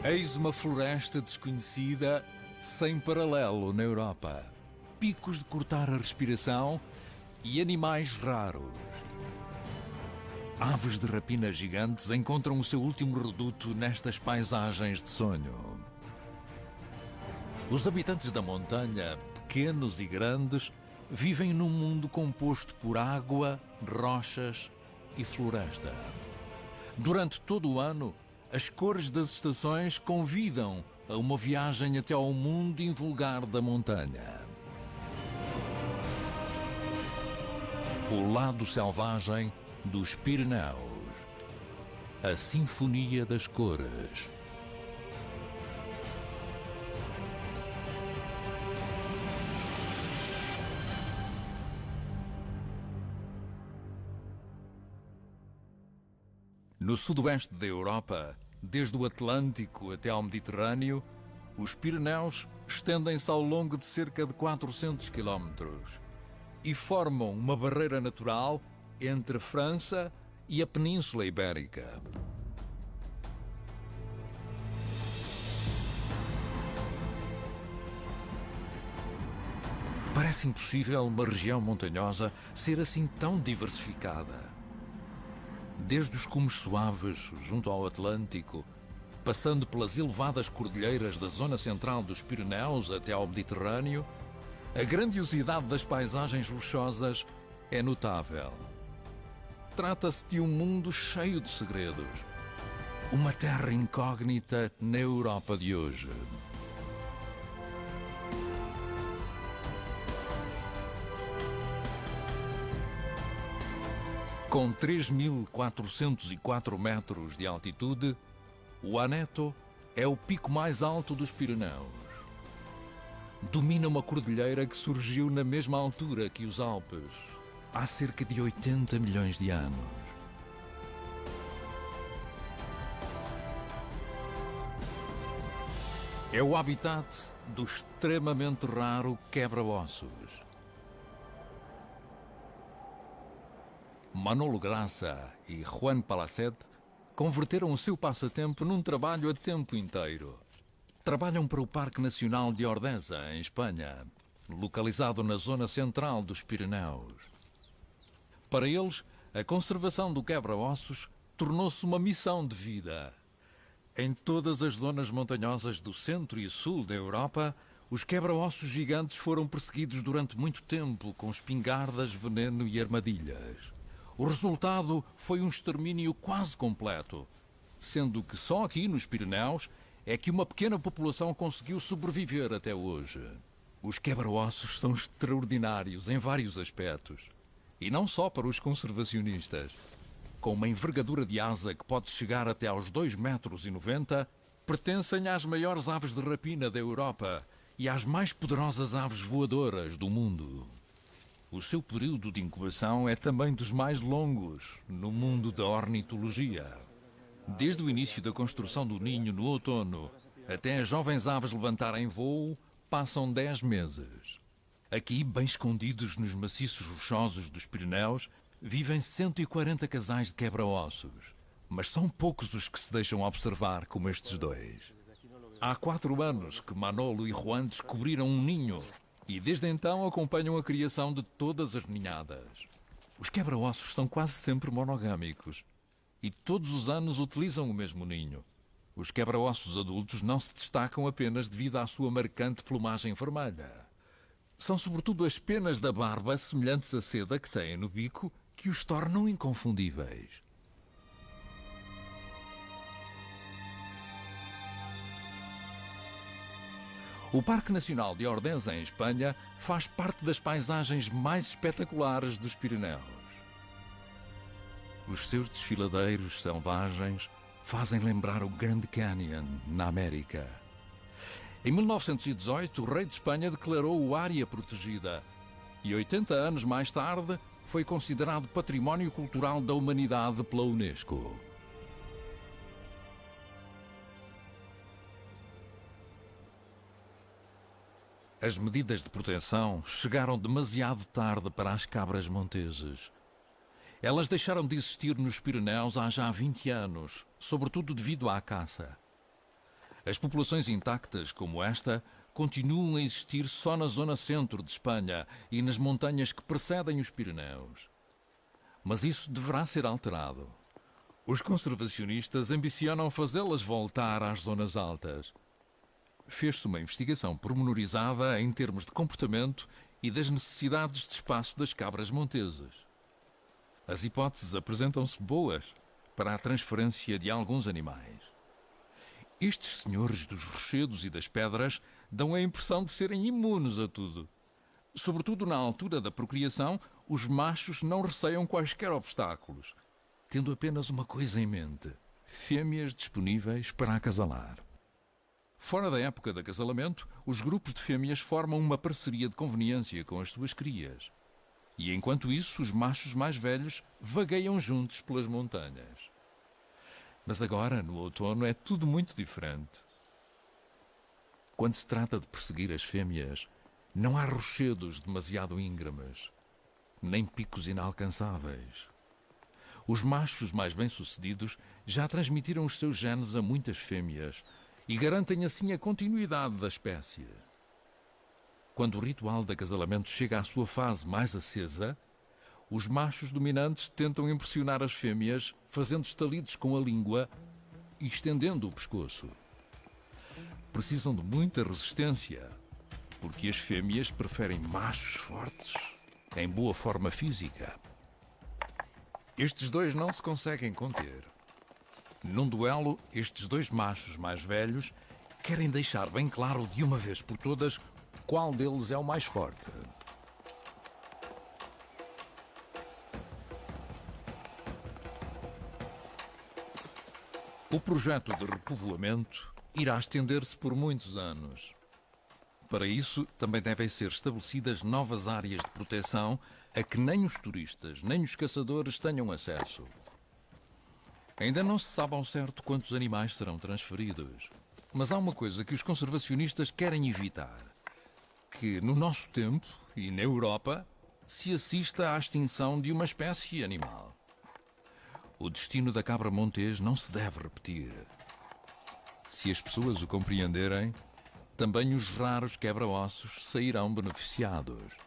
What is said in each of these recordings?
Eis uma floresta desconhecida sem paralelo na Europa. Picos de cortar a respiração e animais raros. Aves de rapina gigantes encontram o seu último reduto nestas paisagens de sonho. Os habitantes da montanha, pequenos e grandes, vivem num mundo composto por água, rochas e floresta. Durante todo o ano, as cores das estações convidam a uma viagem até ao mundo invulgar da montanha. O lado selvagem dos Pirineus. A Sinfonia das Cores. No sudoeste da Europa, desde o Atlântico até ao Mediterrâneo, os Pirineus estendem-se ao longo de cerca de 400 quilómetros e formam uma barreira natural entre a França e a Península Ibérica. Parece impossível uma região montanhosa ser assim tão diversificada. Desde os cumes suaves junto ao Atlântico, passando pelas elevadas cordilheiras da zona central dos Pirineus até ao Mediterrâneo, a grandiosidade das paisagens rochosas é notável. Trata-se de um mundo cheio de segredos. Uma terra incógnita na Europa de hoje. Com 3.404 metros de altitude, o Aneto é o pico mais alto dos Pirineus. Domina uma cordilheira que surgiu na mesma altura que os Alpes, há cerca de 80 milhões de anos. É o habitat do extremamente raro quebra-ossos. Manolo Graça e Juan Palacete converteram o seu passatempo num trabalho a tempo inteiro. Trabalham para o Parque Nacional de Ordesa, em Espanha, localizado na zona central dos Pirineus. Para eles, a conservação do quebra-ossos tornou-se uma missão de vida. Em todas as zonas montanhosas do centro e sul da Europa, os quebra-ossos gigantes foram perseguidos durante muito tempo com espingardas, veneno e armadilhas. O resultado foi um extermínio quase completo, sendo que só aqui nos Pirineus é que uma pequena população conseguiu sobreviver até hoje. Os quebra-ossos são extraordinários em vários aspectos, e não só para os conservacionistas. Com uma envergadura de asa que pode chegar até aos 2,90 metros, pertencem às maiores aves de rapina da Europa e às mais poderosas aves voadoras do mundo. O seu período de incubação é também dos mais longos no mundo da ornitologia. Desde o início da construção do ninho no outono até as jovens aves levantarem voo, passam 10 meses. Aqui, bem escondidos nos maciços rochosos dos Pirineus, vivem 140 casais de quebra-ossos. Mas são poucos os que se deixam observar como estes dois. Há 4 anos que Manolo e Juan descobriram um ninho e desde então acompanham a criação de todas as ninhadas. Os quebra-ossos são quase sempre monogâmicos e todos os anos utilizam o mesmo ninho. Os quebra-ossos adultos não se destacam apenas devido à sua marcante plumagem vermelha. São sobretudo as penas da barba semelhantes à seda que têm no bico que os tornam inconfundíveis. O Parque Nacional de Ordesa, em Espanha, faz parte das paisagens mais espetaculares dos Pirineus. Os seus desfiladeiros selvagens fazem lembrar o Grand Canyon, na América. Em 1918, o rei de Espanha declarou-o área protegida e 80 anos mais tarde foi considerado Património Cultural da Humanidade pela Unesco. As medidas de proteção chegaram demasiado tarde para as cabras monteses. Elas deixaram de existir nos Pirineus há já 20 anos, sobretudo devido à caça. As populações intactas, como esta, continuam a existir só na zona centro de Espanha e nas montanhas que precedem os Pirineus. Mas isso deverá ser alterado. Os conservacionistas ambicionam fazê-las voltar às zonas altas. Fez-se uma investigação pormenorizada em termos de comportamento e das necessidades de espaço das cabras montesas. As hipóteses apresentam-se boas para a transferência de alguns animais. Estes senhores dos rochedos e das pedras dão a impressão de serem imunes a tudo. Sobretudo na altura da procriação, os machos não receiam quaisquer obstáculos, tendo apenas uma coisa em mente: fêmeas disponíveis para acasalar. Fora da época de acasalamento, os grupos de fêmeas formam uma parceria de conveniência com as suas crias. E enquanto isso, os machos mais velhos vagueiam juntos pelas montanhas. Mas agora, no outono, é tudo muito diferente. Quando se trata de perseguir as fêmeas, não há rochedos demasiado íngremes, nem picos inalcançáveis. Os machos mais bem-sucedidos já transmitiram os seus genes a muitas fêmeas e garantem assim a continuidade da espécie. Quando o ritual de acasalamento chega à sua fase mais acesa, os machos dominantes tentam impressionar as fêmeas, fazendo estalidos com a língua e estendendo o pescoço. Precisam de muita resistência, porque as fêmeas preferem machos fortes, em boa forma física. Estes dois não se conseguem conter. Num duelo, estes dois machos mais velhos querem deixar bem claro de uma vez por todas qual deles é o mais forte. O projeto de repovoamento irá estender-se por muitos anos. Para isso, também devem ser estabelecidas novas áreas de proteção a que nem os turistas nem os caçadores tenham acesso. Ainda não se sabe ao certo quantos animais serão transferidos, mas há uma coisa que os conservacionistas querem evitar: que no nosso tempo e na Europa se assista à extinção de uma espécie animal. O destino da cabra montês não se deve repetir. Se as pessoas o compreenderem, também os raros quebra-ossos sairão beneficiados.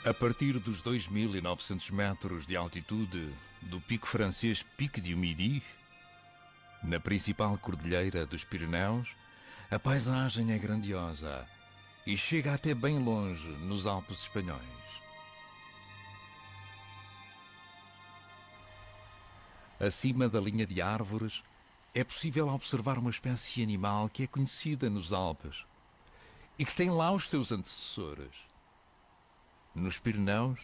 A partir dos 2.900 metros de altitude do pico francês Pic du Midi, na principal cordilheira dos Pirineus, a paisagem é grandiosa e chega até bem longe nos Alpes espanhóis. Acima da linha de árvores, é possível observar uma espécie animal que é conhecida nos Alpes e que tem lá os seus antecessores. Nos Pirineus,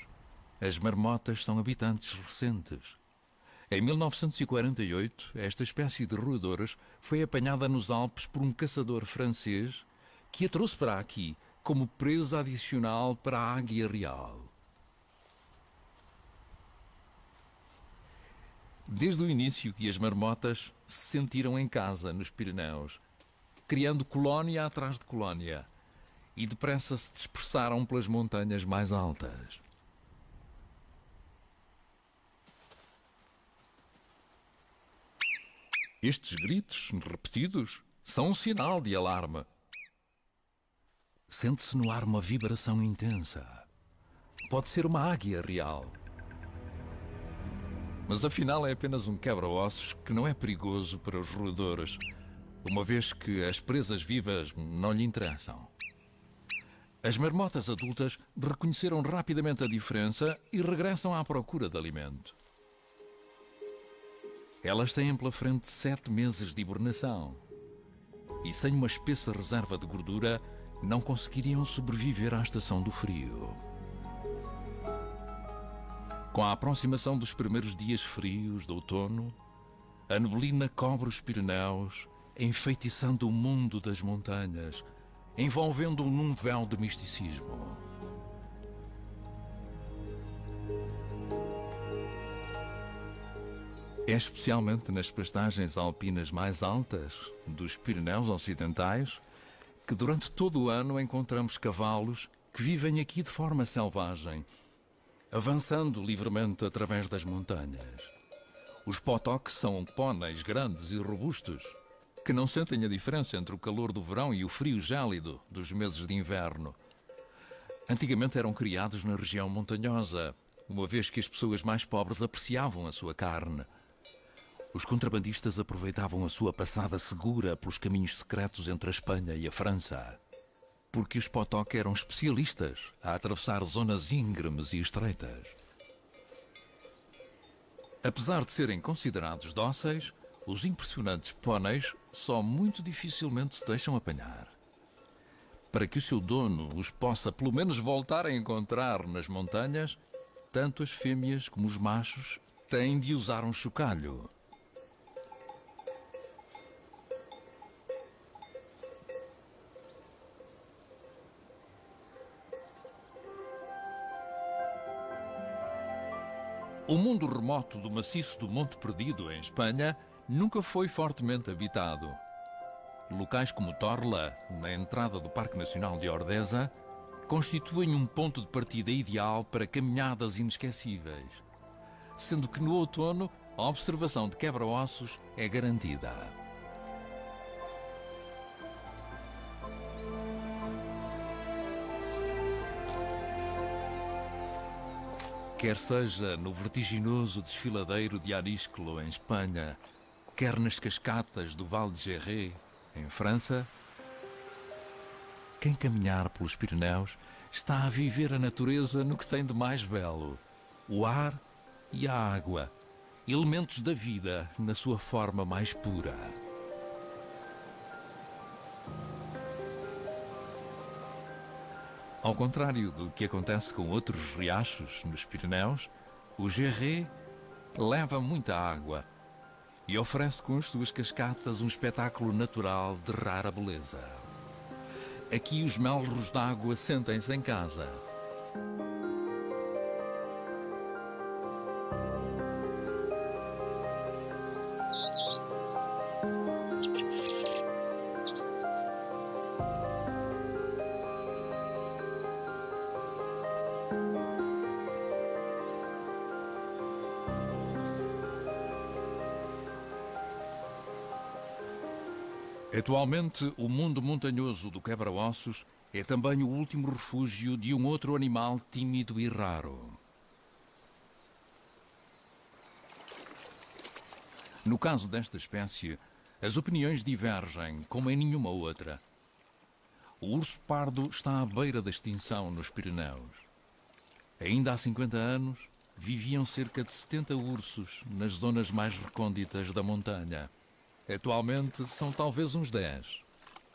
as marmotas são habitantes recentes. Em 1948, esta espécie de roedores foi apanhada nos Alpes por um caçador francês que a trouxe para aqui como presa adicional para a águia real. Desde o início que as marmotas se sentiram em casa nos Pirineus, criando colónia atrás de colónia, e depressa se dispersaram pelas montanhas mais altas. Estes gritos repetidos são um sinal de alarme. Sente-se no ar uma vibração intensa. Pode ser uma águia real. Mas afinal é apenas um quebra-ossos que não é perigoso para os roedores, uma vez que as presas vivas não lhe interessam. As marmotas adultas reconheceram rapidamente a diferença e regressam à procura de alimento. Elas têm pela frente 7 meses de hibernação e, sem uma espessa reserva de gordura, não conseguiriam sobreviver à estação do frio. Com a aproximação dos primeiros dias frios de outono, a neblina cobre os Pirineus, enfeitiçando o mundo das montanhas, envolvendo-o num véu de misticismo. É especialmente nas pastagens alpinas mais altas dos Pirineus Ocidentais que durante todo o ano encontramos cavalos que vivem aqui de forma selvagem, avançando livremente através das montanhas. Os potoques são póneis grandes e robustos, que não sentem a diferença entre o calor do verão e o frio gélido dos meses de inverno. Antigamente eram criados na região montanhosa, uma vez que as pessoas mais pobres apreciavam a sua carne. Os contrabandistas aproveitavam a sua passada segura pelos caminhos secretos entre a Espanha e a França, porque os potoques eram especialistas a atravessar zonas íngremes e estreitas. Apesar de serem considerados dóceis, os impressionantes póneis só muito dificilmente se deixam apanhar. Para que o seu dono os possa pelo menos voltar a encontrar nas montanhas, tanto as fêmeas como os machos têm de usar um chocalho. O mundo remoto do maciço do Monte Perdido, em Espanha, nunca foi fortemente habitado. Locais como Torla, na entrada do Parque Nacional de Ordesa, constituem um ponto de partida ideal para caminhadas inesquecíveis, sendo que no outono a observação de quebra-ossos é garantida. Quer seja no vertiginoso desfiladeiro de Arisclo, em Espanha, quer nas cascatas do Val de Gerré, em França, quem caminhar pelos Pirineus está a viver a natureza no que tem de mais belo: o ar e a água, elementos da vida na sua forma mais pura. Ao contrário do que acontece com outros riachos nos Pirineus, o Gerré leva muita água e oferece com as suas cascatas um espetáculo natural de rara beleza. Aqui os melros d'água sentem-se em casa. Atualmente, o mundo montanhoso do quebra-ossos é também o último refúgio de um outro animal tímido e raro. No caso desta espécie, as opiniões divergem como em nenhuma outra. O urso pardo está à beira da extinção nos Pirineus. Ainda há 50 anos, viviam cerca de 70 ursos nas zonas mais recônditas da montanha. Atualmente são talvez uns 10.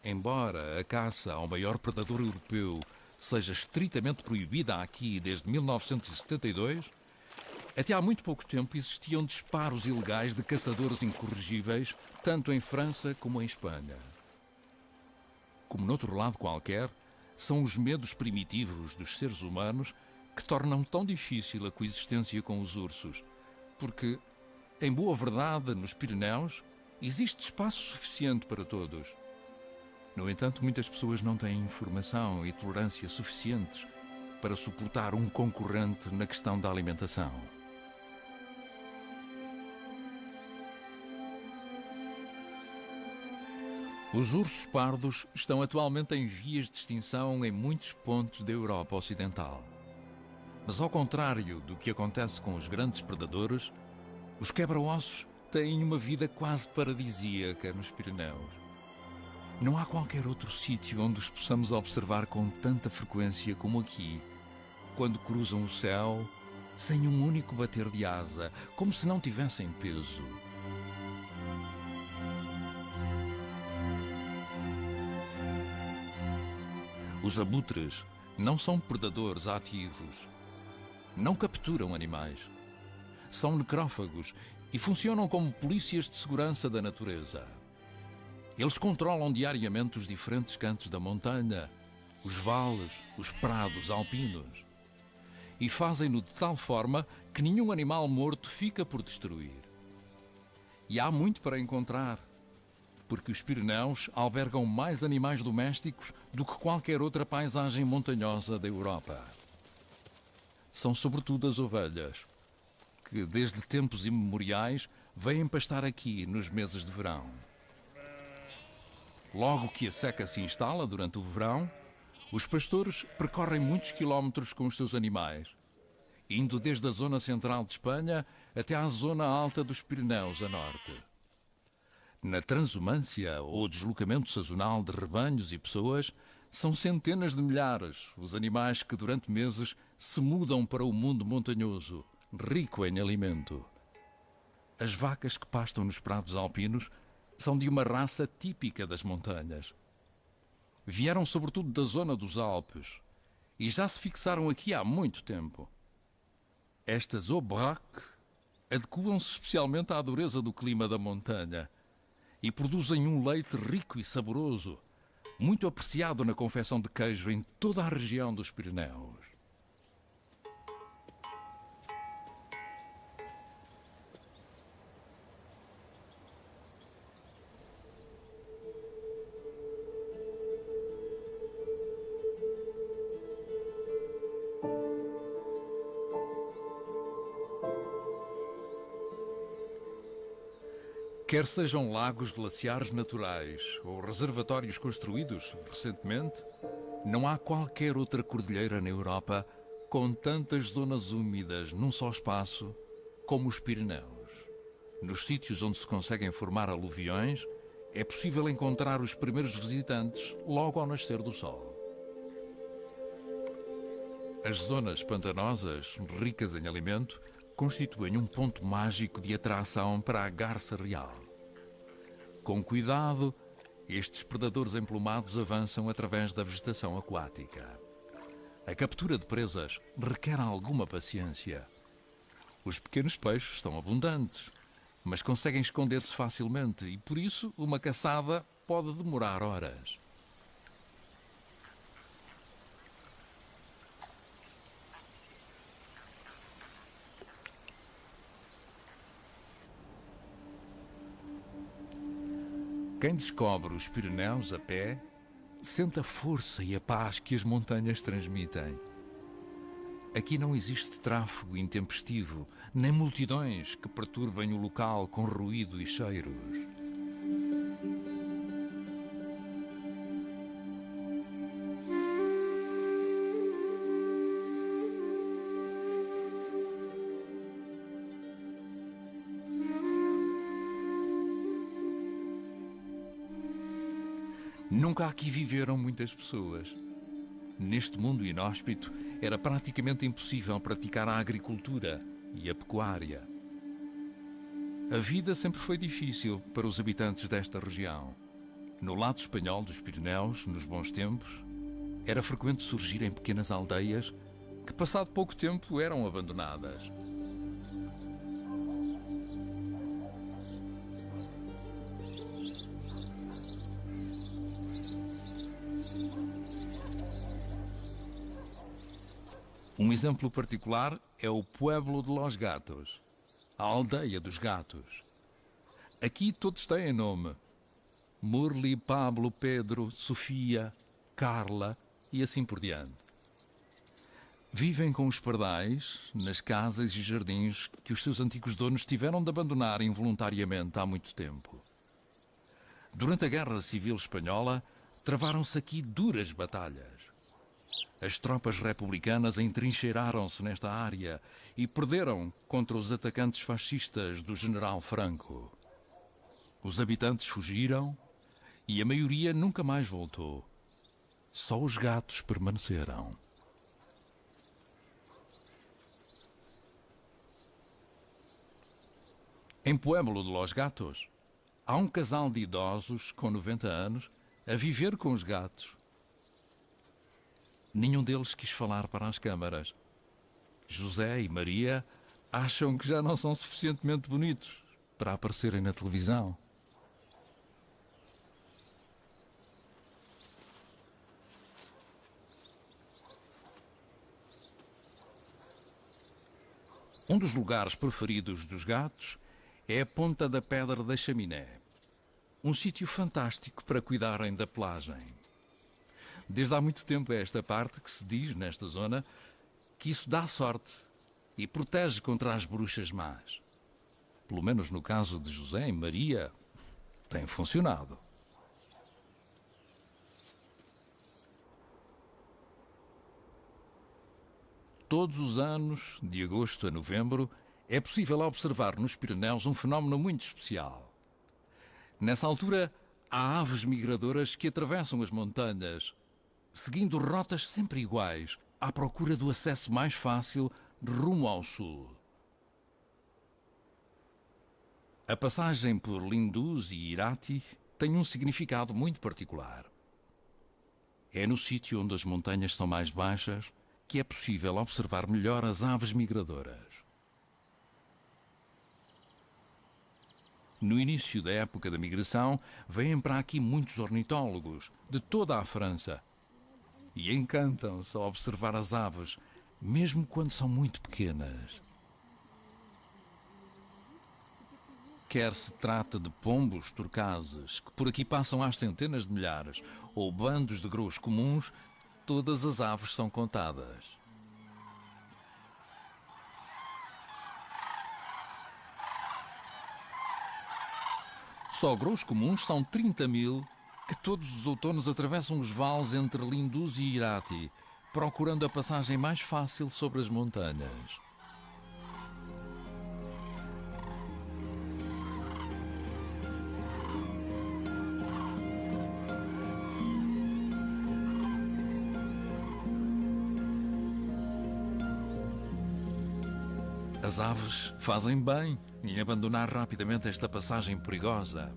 Embora a caça ao maior predador europeu seja estritamente proibida aqui desde 1972, até há muito pouco tempo existiam disparos ilegais de caçadores incorrigíveis, tanto em França como em Espanha. Como noutro lado qualquer, são os medos primitivos dos seres humanos que tornam tão difícil a coexistência com os ursos, porque, em boa verdade, nos Pirineus, existe espaço suficiente para todos. No entanto, muitas pessoas não têm informação e tolerância suficientes para suportar um concorrente na questão da alimentação. Os ursos pardos estão atualmente em vias de extinção em muitos pontos da Europa Ocidental. Mas ao contrário do que acontece com os grandes predadores, os quebra-ossos têm uma vida quase paradisíaca nos Pirineus. Não há qualquer outro sítio onde os possamos observar com tanta frequência como aqui, quando cruzam o céu sem um único bater de asa, como se não tivessem peso. Os abutres não são predadores ativos. Não capturam animais. São necrófagos e funcionam como polícias de segurança da natureza. Eles controlam diariamente os diferentes cantos da montanha, os vales, os prados alpinos. E fazem-no de tal forma que nenhum animal morto fica por destruir. E há muito para encontrar, porque os Pirineus albergam mais animais domésticos do que qualquer outra paisagem montanhosa da Europa. São sobretudo as ovelhas, que desde tempos imemoriais vêm pastar aqui nos meses de verão. Logo que a seca se instala durante o verão, os pastores percorrem muitos quilómetros com os seus animais, indo desde a zona central de Espanha até à zona alta dos Pirineus a norte. Na transumância ou deslocamento sazonal de rebanhos e pessoas, são centenas de milhares os animais que durante meses se mudam para o mundo montanhoso, rico em alimento. As vacas que pastam nos prados alpinos são de uma raça típica das montanhas. Vieram sobretudo da zona dos Alpes e já se fixaram aqui há muito tempo. Estas Aubrac adequam-se especialmente à dureza do clima da montanha e produzem um leite rico e saboroso, muito apreciado na confecção de queijo em toda a região dos Pirineus. Quer sejam lagos glaciares naturais ou reservatórios construídos recentemente, não há qualquer outra cordilheira na Europa com tantas zonas úmidas num só espaço como os Pirineus. Nos sítios onde se conseguem formar aluviões, é possível encontrar os primeiros visitantes logo ao nascer do sol. As zonas pantanosas, ricas em alimento, constituem um ponto mágico de atração para a garça real. Com cuidado, estes predadores emplumados avançam através da vegetação aquática. A captura de presas requer alguma paciência. Os pequenos peixes são abundantes, mas conseguem esconder-se facilmente e, por isso, uma caçada pode demorar horas. Quem descobre os Pirineus a pé, sente a força e a paz que as montanhas transmitem. Aqui não existe tráfego intempestivo, nem multidões que perturbem o local com ruído e cheiros. Nunca aqui viveram muitas pessoas. Neste mundo inóspito, era praticamente impossível praticar a agricultura e a pecuária. A vida sempre foi difícil para os habitantes desta região. No lado espanhol dos Pirineus, nos bons tempos, era frequente surgirem pequenas aldeias que, passado pouco tempo, eram abandonadas. Um exemplo particular é o Pueblo de los Gatos, a aldeia dos gatos. Aqui todos têm nome: Murli, Pablo, Pedro, Sofia, Carla e assim por diante. Vivem com os pardais nas casas e jardins que os seus antigos donos tiveram de abandonar involuntariamente há muito tempo. Durante a Guerra Civil Espanhola, travaram-se aqui duras batalhas. As tropas republicanas entrincheiraram-se nesta área e perderam contra os atacantes fascistas do general Franco. Os habitantes fugiram e a maioria nunca mais voltou. Só os gatos permaneceram. Em Pueblo de los Gatos, há um casal de idosos com 90 anos a viver com os gatos. Nenhum deles quis falar para as câmaras. José e Maria acham que já não são suficientemente bonitos para aparecerem na televisão. Um dos lugares preferidos dos gatos é a Ponta da Pedra da Chaminé. Um sítio fantástico para cuidarem da pelagem. Desde há muito tempo é esta parte que se diz, nesta zona, que isso dá sorte e protege contra as bruxas más. Pelo menos no caso de José e Maria, tem funcionado. Todos os anos, de agosto a novembro, é possível observar nos Pirineus um fenómeno muito especial. Nessa altura, há aves migradoras que atravessam as montanhas, seguindo rotas sempre iguais, à procura do acesso mais fácil rumo ao sul. A passagem por Linduz e Irati tem um significado muito particular. É no sítio onde as montanhas são mais baixas que é possível observar melhor as aves migradoras. No início da época da migração, vêm para aqui muitos ornitólogos de toda a França e encantam-se a observar as aves, mesmo quando são muito pequenas. Quer se trate de pombos turcases, que por aqui passam às centenas de milhares, ou bandos de grãos comuns, todas as aves são contadas. Só grãos comuns são 30.000 que todos os outonos atravessam os vales entre Linduz e Irati, procurando a passagem mais fácil sobre as montanhas. As aves fazem bem em abandonar rapidamente esta passagem perigosa.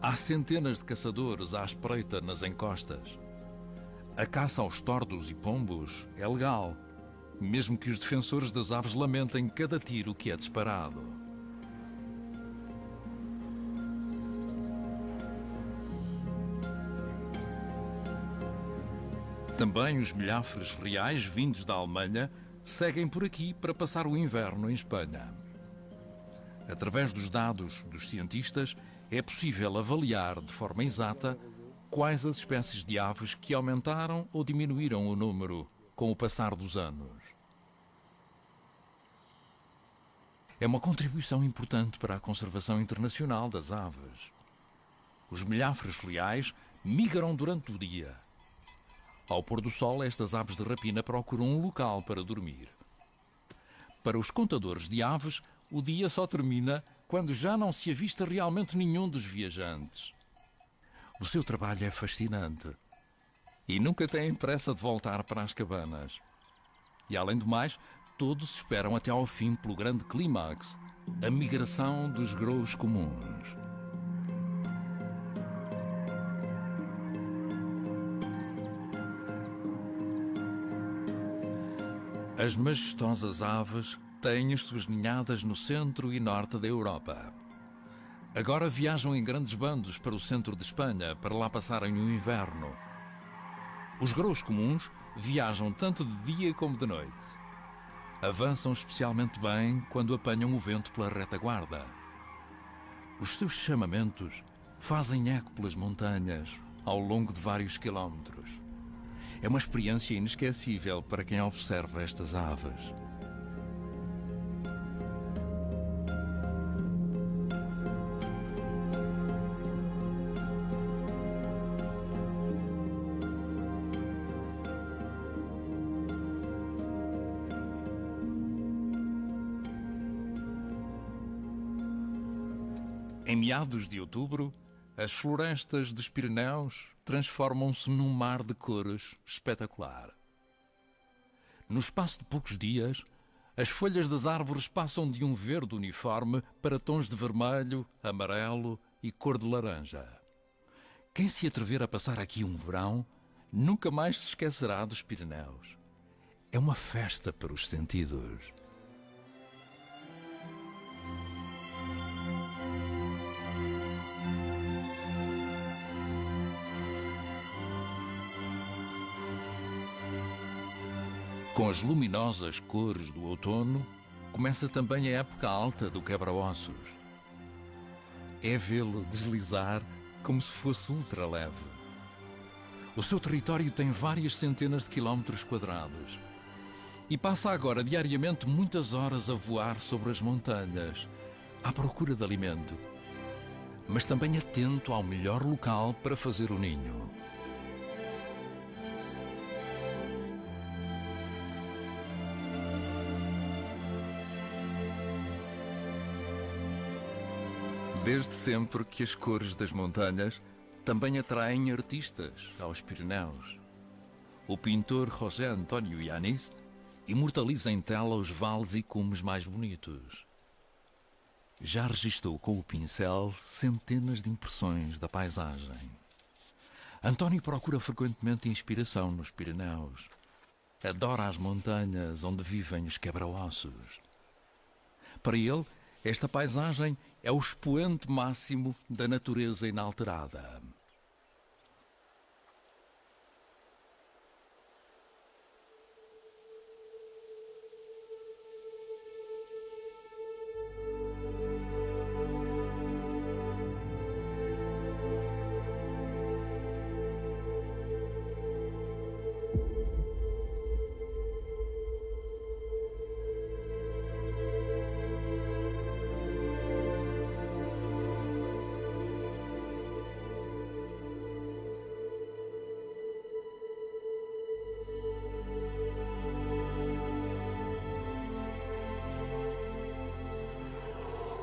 Há centenas de caçadores à espreita nas encostas. A caça aos tordos e pombos é legal, mesmo que os defensores das aves lamentem cada tiro que é disparado. Também os milhafres reais vindos da Alemanha seguem por aqui para passar o inverno em Espanha. Através dos dados dos cientistas, é possível avaliar de forma exata quais as espécies de aves que aumentaram ou diminuíram o número com o passar dos anos. É uma contribuição importante para a conservação internacional das aves. Os milhafres reais migram durante o dia. Ao pôr do sol, estas aves de rapina procuram um local para dormir. Para os contadores de aves, o dia só termina quando já não se avista realmente nenhum dos viajantes. O seu trabalho é fascinante e nunca têm pressa de voltar para as cabanas. E, além do mais, todos esperam até ao fim pelo grande clímax, a migração dos grãos comuns. As majestosas aves têm as suas ninhadas no centro e norte da Europa. Agora viajam em grandes bandos para o centro de Espanha para lá passarem o inverno. Os grãos comuns viajam tanto de dia como de noite. Avançam especialmente bem quando apanham o vento pela retaguarda. Os seus chamamentos fazem eco pelas montanhas ao longo de vários quilómetros. É uma experiência inesquecível para quem observa estas aves. Em meados de outubro, as florestas dos Pirineus transformam-se num mar de cores espetacular. No espaço de poucos dias, as folhas das árvores passam de um verde uniforme para tons de vermelho, amarelo e cor de laranja. Quem se atrever a passar aqui um verão, nunca mais se esquecerá dos Pirineus. É uma festa para os sentidos. Com as luminosas cores do outono, começa também a época alta do quebra-ossos. é vê-lo deslizar como se fosse ultraleve. O seu território tem várias centenas de quilómetros quadrados e passa agora diariamente muitas horas a voar sobre as montanhas, à procura de alimento, mas também atento ao melhor local para fazer o ninho. Desde sempre que as cores das montanhas também atraem artistas aos Pirineus. O pintor José António Yanis imortaliza em tela os vales e cumes mais bonitos. Já registou com o pincel centenas de impressões da paisagem. António procura frequentemente inspiração nos Pirineus. Adora as montanhas onde vivem os quebra-ossos. Para ele, esta paisagem é o expoente máximo da natureza inalterada.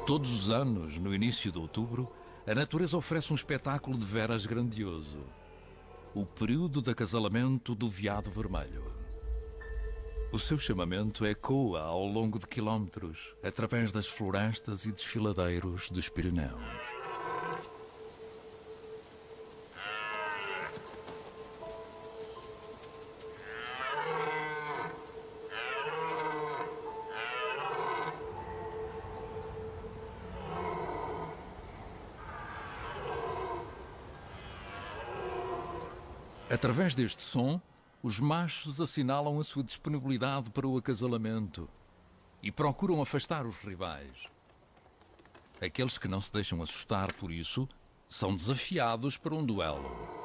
Todos os anos, no início de outubro, a natureza oferece um espetáculo de veras grandioso. O período de acasalamento do veado vermelho. O seu chamamento ecoa ao longo de quilómetros, através das florestas e desfiladeiros dos Pirineus. Através deste som, os machos assinalam a sua disponibilidade para o acasalamento e procuram afastar os rivais. Aqueles que não se deixam assustar por isso são desafiados para um duelo.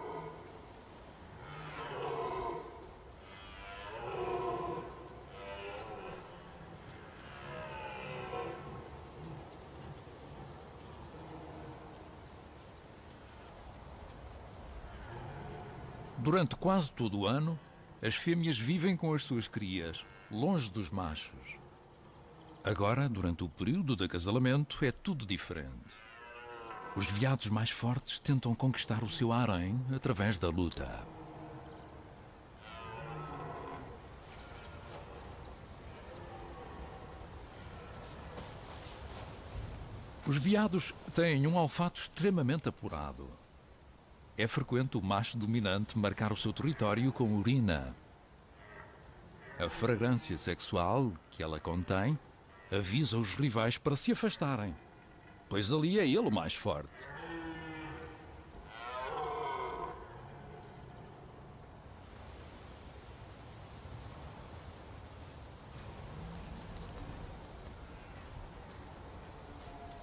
Durante quase todo o ano, as fêmeas vivem com as suas crias, longe dos machos. Agora, durante o período de acasalamento, é tudo diferente. Os veados mais fortes tentam conquistar o seu harém através da luta. Os veados têm um olfato extremamente apurado. É frequente o macho dominante marcar o seu território com urina. A fragrância sexual que ela contém avisa os rivais para se afastarem, pois ali é ele o mais forte.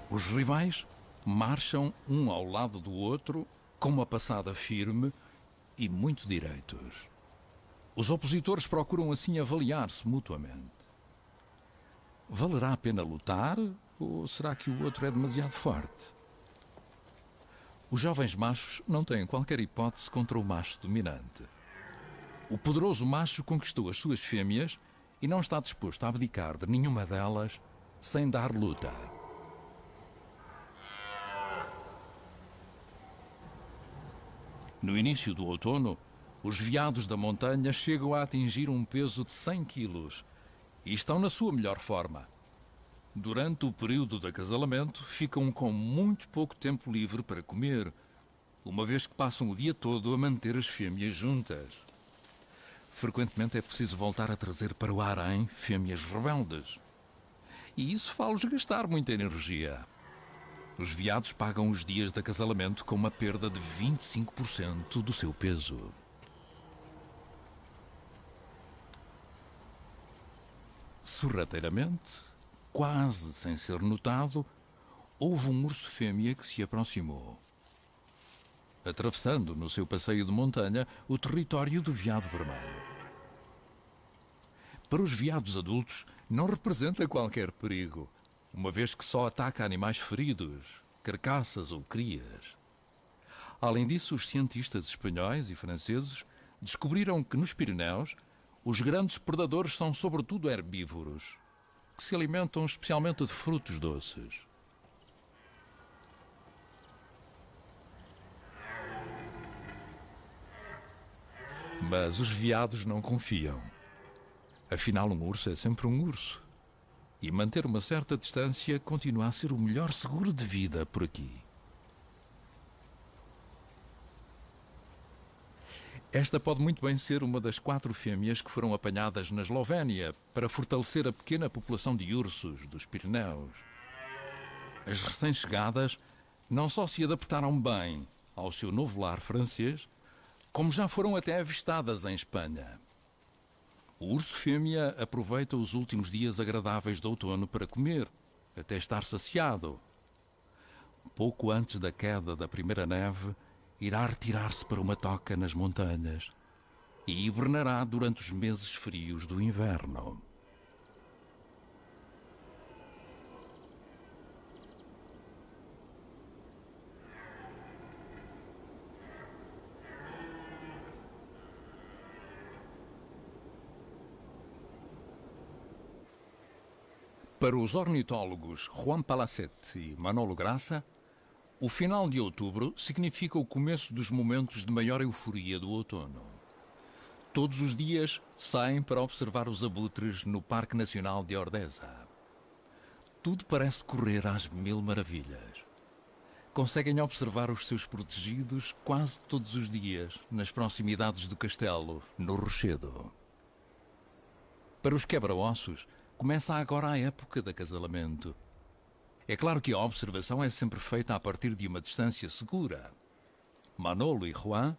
Os rivais marcham um ao lado do outro com uma passada firme e muito direitos. Os opositores procuram assim avaliar-se mutuamente. Valerá a pena lutar ou será que o outro é demasiado forte? Os jovens machos não têm qualquer hipótese contra o macho dominante. O poderoso macho conquistou as suas fêmeas e não está disposto a abdicar de nenhuma delas sem dar luta. No início do outono, os veados da montanha chegam a atingir um peso de 100 quilos e estão na sua melhor forma. Durante o período de acasalamento, ficam com muito pouco tempo livre para comer, uma vez que passam o dia todo a manter as fêmeas juntas. Frequentemente é preciso voltar a trazer para o harém fêmeas rebeldes. E isso faz-los gastar muita energia. Os veados pagam os dias de acasalamento com uma perda de 25% do seu peso. Sorrateiramente, quase sem ser notado, houve um urso fêmea que se aproximou, atravessando no seu passeio de montanha o território do veado vermelho. Para os veados adultos, não representa qualquer perigo, uma vez que só ataca animais feridos, carcaças ou crias. Além disso, os cientistas espanhóis e franceses descobriram que nos Pirineus os grandes predadores são sobretudo herbívoros, que se alimentam especialmente de frutos doces. Mas os veados não confiam. Afinal, um urso é sempre um urso. E manter uma certa distância continua a ser o melhor seguro de vida por aqui. Esta pode muito bem ser uma das 4 fêmeas que foram apanhadas na Eslovénia para fortalecer a pequena população de ursos dos Pirineus. As recém-chegadas não só se adaptaram bem ao seu novo lar francês, como já foram até avistadas em Espanha. O urso fêmea aproveita os últimos dias agradáveis de outono para comer, até estar saciado. Pouco antes da queda da primeira neve, irá retirar-se para uma toca nas montanhas e hibernará durante os meses frios do inverno. Para os ornitólogos Juan Palacete e Manolo Graça, o final de outubro significa o começo dos momentos de maior euforia do outono. Todos os dias saem para observar os abutres no Parque Nacional de Ordesa. Tudo parece correr às mil maravilhas. Conseguem observar os seus protegidos quase todos os dias, nas proximidades do castelo, no Rochedo. Para os quebra-ossos, começa agora a época de acasalamento. É claro que a observação é sempre feita a partir de uma distância segura. Manolo e Juan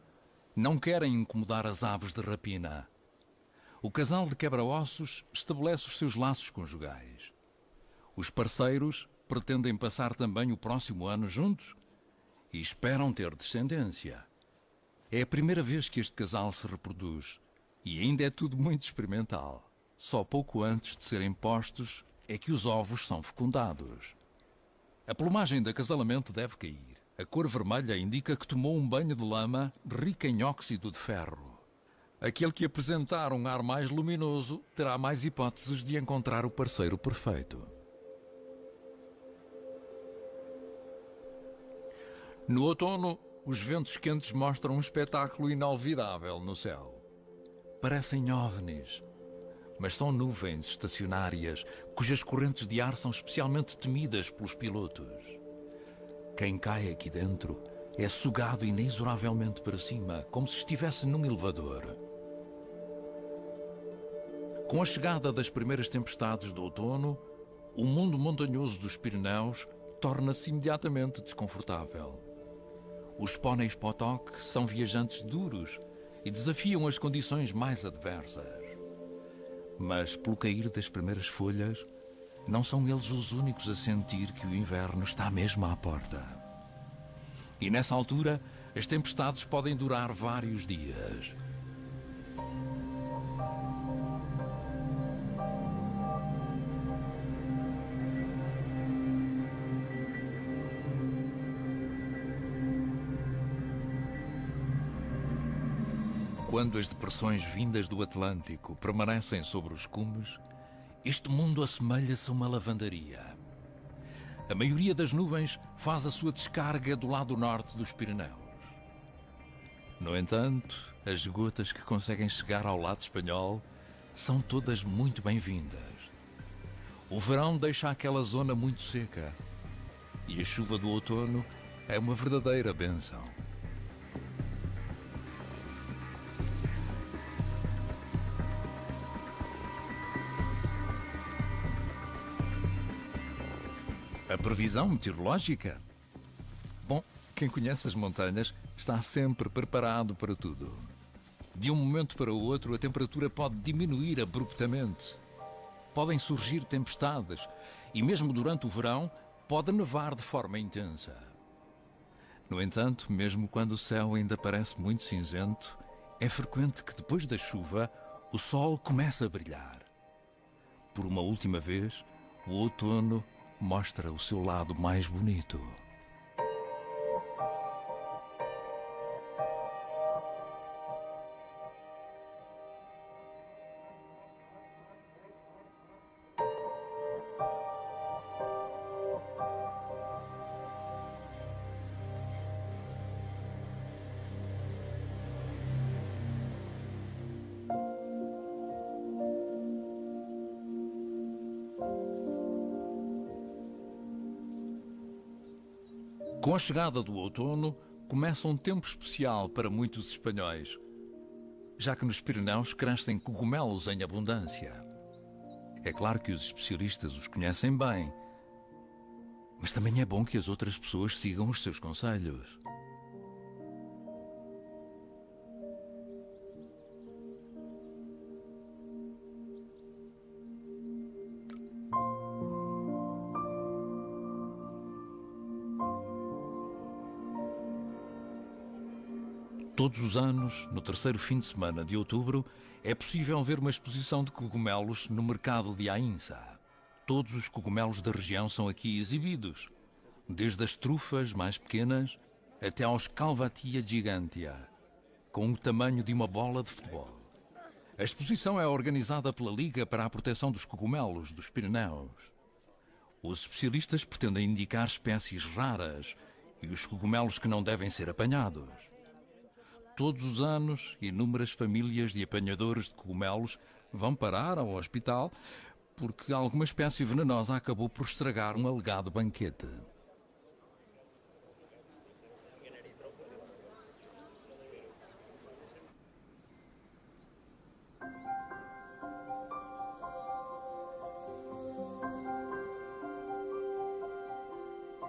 não querem incomodar as aves de rapina. O casal de quebra-ossos estabelece os seus laços conjugais. Os parceiros pretendem passar também o próximo ano juntos e esperam ter descendência. É a primeira vez que este casal se reproduz e ainda é tudo muito experimental. Só pouco antes de serem postos é que os ovos são fecundados. A plumagem de acasalamento deve cair. A cor vermelha indica que tomou um banho de lama rica em óxido de ferro. Aquele que apresentar um ar mais luminoso terá mais hipóteses de encontrar o parceiro perfeito. No outono, os ventos quentes mostram um espetáculo inolvidável no céu. Parecem ovnis, mas são nuvens estacionárias cujas correntes de ar são especialmente temidas pelos pilotos. Quem cai aqui dentro é sugado inexoravelmente para cima, como se estivesse num elevador. Com a chegada das primeiras tempestades do outono, o mundo montanhoso dos Pirineus torna-se imediatamente desconfortável. Os póneis Potok são viajantes duros e desafiam as condições mais adversas. Mas, pelo cair das primeiras folhas, não são eles os únicos a sentir que o inverno está mesmo à porta. E nessa altura, as tempestades podem durar vários dias. Quando as depressões vindas do Atlântico permanecem sobre os cumes, este mundo assemelha-se a uma lavandaria. A maioria das nuvens faz a sua descarga do lado norte dos Pirineus. No entanto, as gotas que conseguem chegar ao lado espanhol são todas muito bem-vindas. O verão deixa aquela zona muito seca e a chuva do outono é uma verdadeira bênção. A previsão meteorológica? Bom, quem conhece as montanhas está sempre preparado para tudo. De um momento para o outro, a temperatura pode diminuir abruptamente. Podem surgir tempestades e mesmo durante o verão pode nevar de forma intensa. No entanto, mesmo quando o céu ainda parece muito cinzento, é frequente que depois da chuva o sol comece a brilhar. Por uma última vez, o outono mostra o seu lado mais bonito. Com a chegada do outono, começa um tempo especial para muitos espanhóis, já que nos Pirineus crescem cogumelos em abundância. É claro que os especialistas os conhecem bem, mas também é bom que as outras pessoas sigam os seus conselhos. Todos os anos, no terceiro fim de semana de outubro, é possível ver uma exposição de cogumelos no mercado de Ainsa. Todos os cogumelos da região são aqui exibidos, desde as trufas mais pequenas até aos Calvatia gigantea, com o tamanho de uma bola de futebol. A exposição é organizada pela Liga para a Proteção dos Cogumelos dos Pirineus. Os especialistas pretendem indicar espécies raras e os cogumelos que não devem ser apanhados. Todos os anos, inúmeras famílias de apanhadores de cogumelos vão parar ao hospital porque alguma espécie venenosa acabou por estragar um alegado banquete.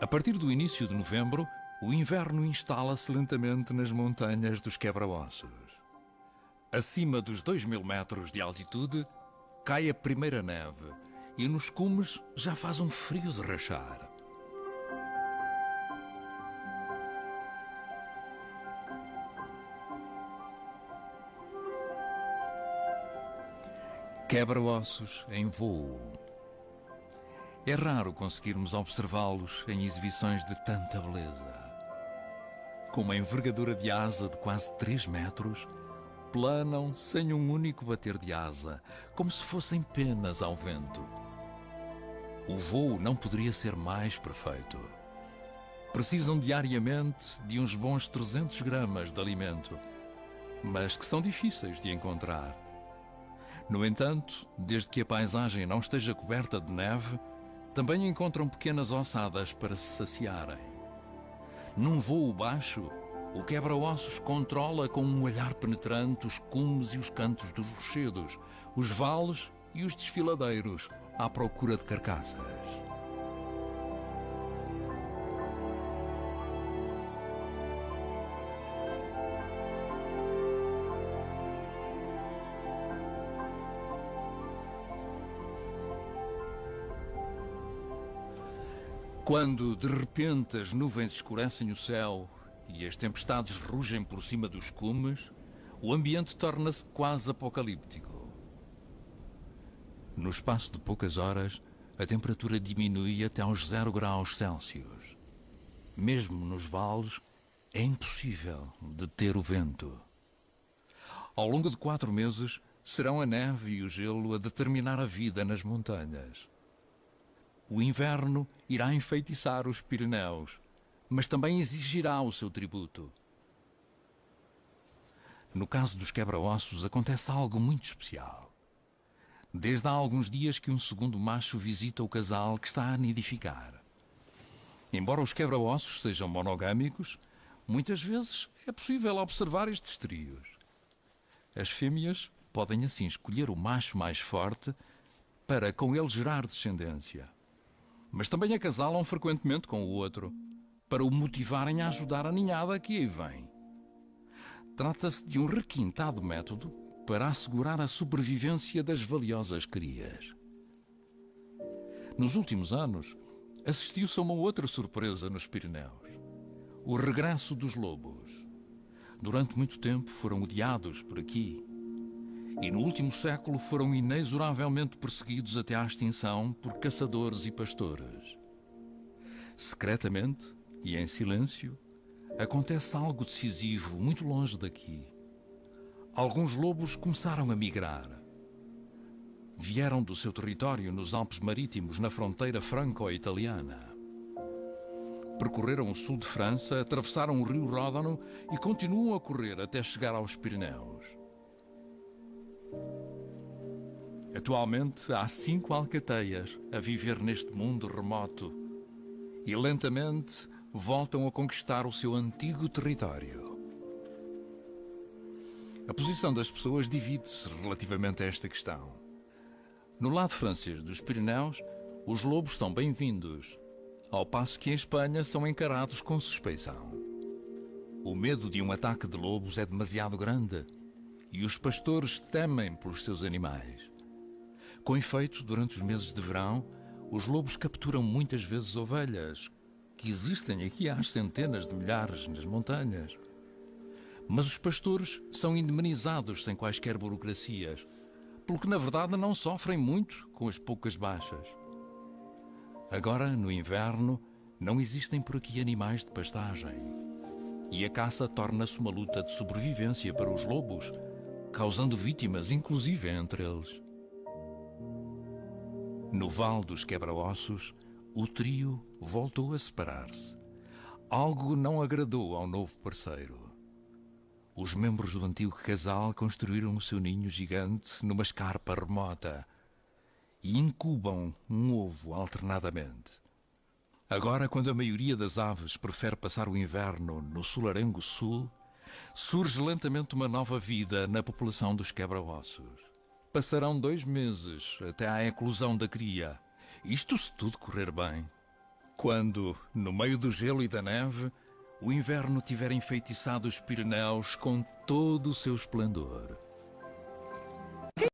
A partir do início de novembro, o inverno instala-se lentamente nas montanhas dos Quebra-Ossos. Acima dos 2000 metros de altitude, cai a primeira neve e nos cumes já faz um frio de rachar. Quebra-ossos em voo. É raro conseguirmos observá-los em exibições de tanta beleza. Com uma envergadura de asa de quase 3 metros, planam sem um único bater de asa, como se fossem penas ao vento. O voo não poderia ser mais perfeito. Precisam diariamente de uns bons 300 gramas de alimento, mas que são difíceis de encontrar. No entanto, desde que a paisagem não esteja coberta de neve, também encontram pequenas ossadas para se saciarem. Num voo baixo, o quebra-ossos controla com um olhar penetrante os cumes e os cantos dos rochedos, os vales e os desfiladeiros à procura de carcaças. Quando, de repente, as nuvens escurecem o céu e as tempestades rugem por cima dos cumes, o ambiente torna-se quase apocalíptico. No espaço de poucas horas, a temperatura diminui até aos 0 graus Celsius. Mesmo nos vales, é impossível deter o vento. Ao longo de 4 meses, serão a neve e o gelo a determinar a vida nas montanhas. O inverno irá enfeitiçar os Pirineus, mas também exigirá o seu tributo. No caso dos quebra-ossos, acontece algo muito especial. Desde há alguns dias que um segundo macho visita o casal que está a nidificar. Embora os quebra-ossos sejam monogâmicos, muitas vezes é possível observar estes trios. As fêmeas podem assim escolher o macho mais forte para com ele gerar descendência. Mas também acasalam frequentemente com o outro, para o motivarem a ajudar a ninhada que aí vem. Trata-se de um requintado método para assegurar a sobrevivência das valiosas crias. Nos últimos anos, assistiu-se a uma outra surpresa nos Pirineus: o regresso dos lobos. Durante muito tempo foram odiados por aqui e no último século foram inexoravelmente perseguidos até à extinção por caçadores e pastores. Secretamente e em silêncio, acontece algo decisivo muito longe daqui. Alguns lobos começaram a migrar. Vieram do seu território nos Alpes Marítimos, na fronteira franco-italiana. Percorreram o sul de França, atravessaram o rio Ródano e continuam a correr até chegar aos Pirineus. Atualmente há 5 alcateias a viver neste mundo remoto e lentamente voltam a conquistar o seu antigo território. A posição das pessoas divide-se relativamente a esta questão. No lado francês dos Pirineus, os lobos são bem-vindos, ao passo que em Espanha são encarados com suspeição. O medo de um ataque de lobos é demasiado grande e os pastores temem pelos seus animais. Com efeito, durante os meses de verão, os lobos capturam muitas vezes ovelhas, que existem aqui às centenas de milhares nas montanhas. Mas os pastores são indemnizados sem quaisquer burocracias, pelo que na verdade não sofrem muito com as poucas baixas. Agora, no inverno, não existem por aqui animais de pastagem. E a caça torna-se uma luta de sobrevivência para os lobos, causando vítimas, inclusive entre eles. No Vale dos Quebra-Ossos, o trio voltou a separar-se. Algo não agradou ao novo parceiro. Os membros do antigo casal construíram o seu ninho gigante numa escarpa remota e incubam um ovo alternadamente. Agora, quando a maioria das aves prefere passar o inverno no Solarengo Sul, surge lentamente uma nova vida na população dos quebra-ossos. Passarão 2 meses até à eclosão da cria, isto se tudo correr bem. Quando, no meio do gelo e da neve, o inverno tiver enfeitiçado os Pirineus com todo o seu esplendor.